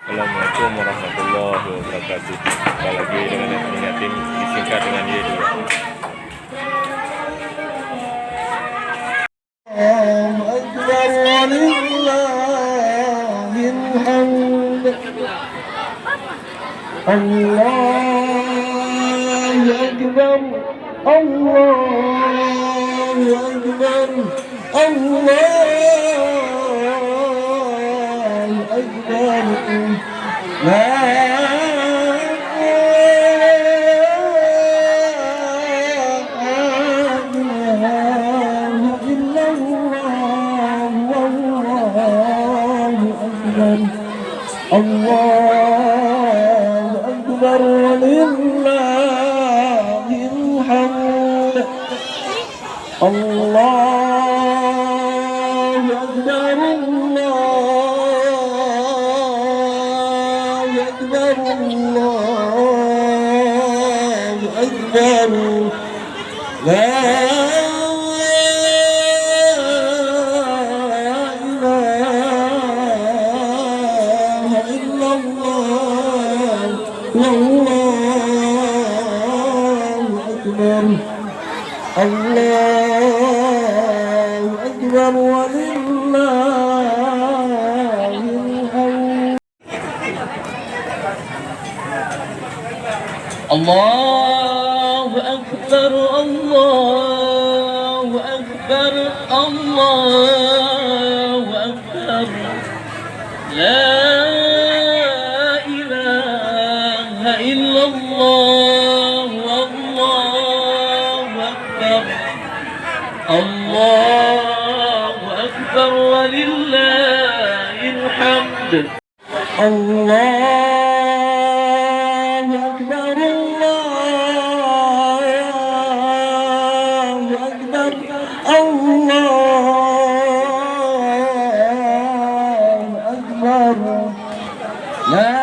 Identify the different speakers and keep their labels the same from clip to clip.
Speaker 1: Assalamualaikum warahmatullahi wabarakatuh. Jumpa lagi dengan yatim disingkat dengan Y2.
Speaker 2: Allahu Akbar, Allahu Akbar, Allahu Akbar. La ilaha illallah, wallahu akbar. Allahu akbar, walillahil hamd. Allahu akbar, Allahu akbar, Allahu akbar. La ilaha illallah, wallahu akbar. Allahu akbar, walillahil hamd. Allahu akbar, Allahu akbar, Allahu akbar. La ilaha illallah, wallahu akbar. Allahu akbar, walillahil hamd. Allahu akbar, Allahu akbar, Allahu akbar. La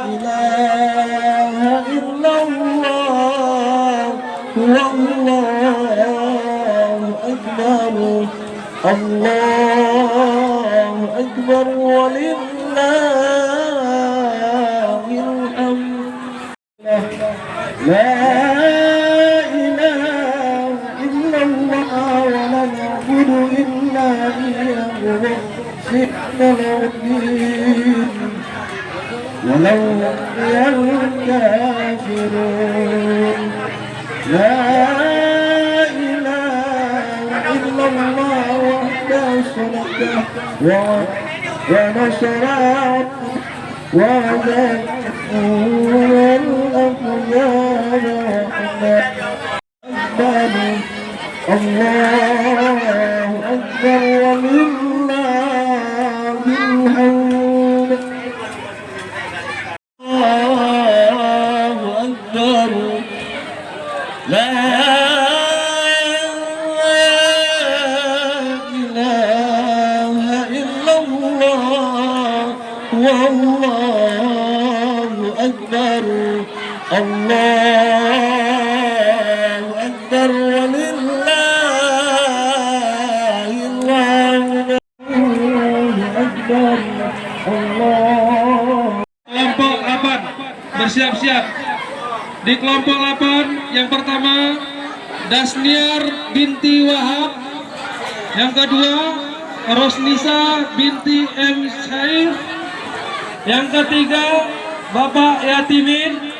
Speaker 2: ilaha illallah, wallahu akbar. Allahu akbar, walillahil hamd. La ilaha illallah, wa la na'budu illa iyyahu mukhlisina lahu-d-din walau karihal kafirun. La ilaha illallah wahdahu shuraka wa nasara wa Allahu akbar, walillahil hamd. Allahu akbar. La ilaha illallah, wallahu akbar. Allahu akbar, walillahil hamd. Allahu akbar. Allah.
Speaker 3: Kelompok 8 bersiap-siap. Di kelompok 8 yang pertama Dasniar binti Wahab, yang kedua Rosnisa binti M. Syair, yang ketiga Bapak Yatimin,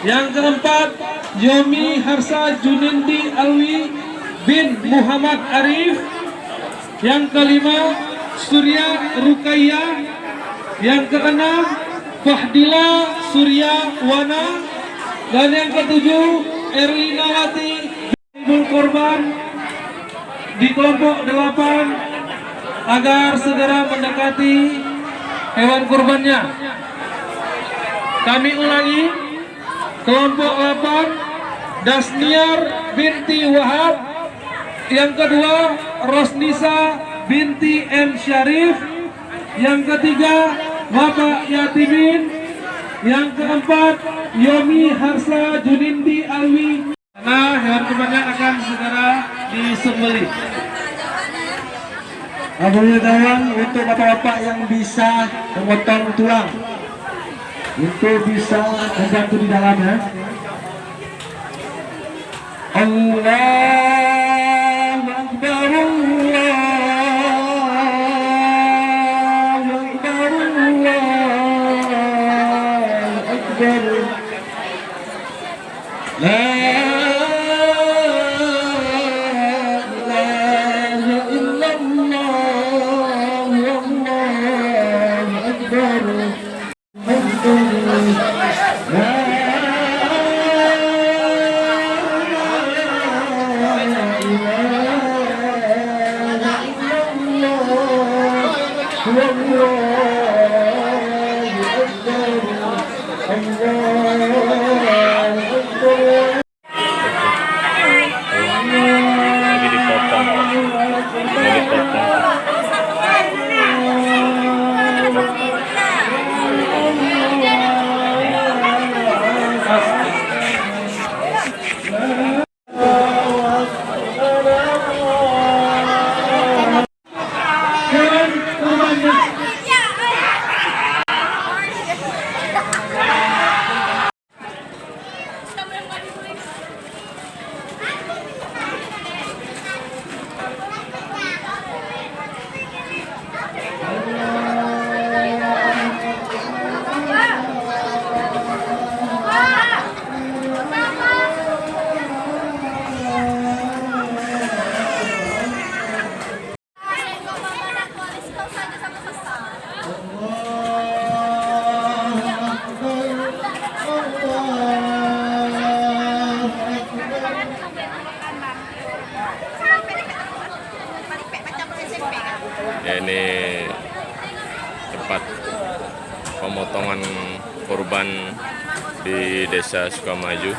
Speaker 3: yang keempat Yomi Harsa Junindi Alwi bin Muhammad Arif, yang kelima Surya Ruqayyah, yang keenam Fahdila Surya Wana, dan yang ketujuh Erlinawati Ibu Korban. Di kelompok 8 agar segera mendekati hewan kurbannya. Kami ulangi, kelompok 8 Dasniar binti Wahab, yang kedua Rosnisa binti M. Syarif, yang ketiga Bapak Yatimin, yang keempat Yomi Harsa Junindi Alwi. Nah, hewan kurbannya akan segera disembelih. Kawan untuk bapak-bapak yang bisa memotong tulang, itu bisa membantu di dalam ya. Allahu Akbar, Allahu Akbar, Allahu Akbar. La ilaha illallah, Allahu Akbar.
Speaker 1: Lagi dipotong. Mau dipotong. Ya, ini tempat pemotongan korban di Desa Sukamaju.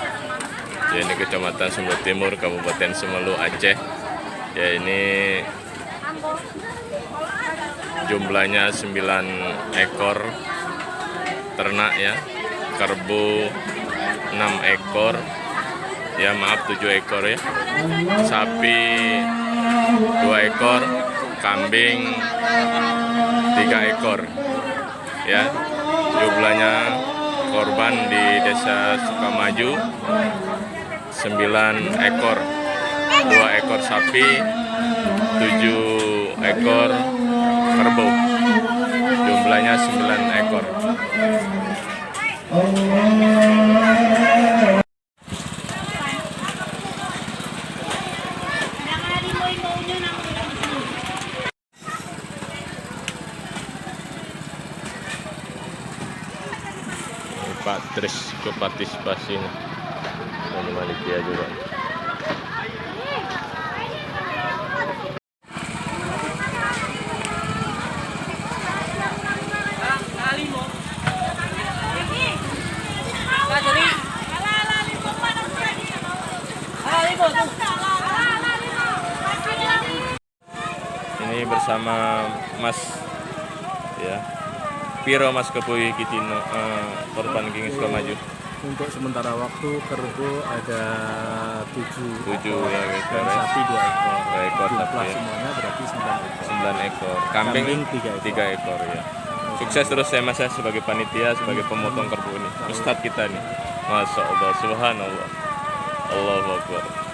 Speaker 1: Ya, ini Kecamatan Sumber Timur, Kabupaten Semelu, Aceh. Ya, ini jumlahnya 9 ekor ternak ya. Kerbau 6 ekor. Ya, maaf 7 ekor ya. Sapi 2 ekor. Kambing 3 ekor ya. Jumlahnya korban di Desa Sukamaju 9 ekor, 2 ekor sapi, 7 ekor kerbau. Jumlahnya 9 ekor. Pak Tris ke partisipasi dari panitia juga. Ini bersama Mas ya. Piro Mas Kepuy Kitino korban King Sukamaju.
Speaker 4: Untuk sementara waktu kerbau ada 7
Speaker 1: ya,
Speaker 4: dan sapi 2 ekor.
Speaker 1: 2 ekor sapi ya.
Speaker 4: Semuanya berarti 9 ekor.
Speaker 1: 9 ekor. Kambing 3 ekor ya. Sukses terus ya Mas ya, sebagai panitia, sebagai pemotong kerbau ini. Ustadz kita nih. Masya Allah, subhanallah. Allahu Akbar.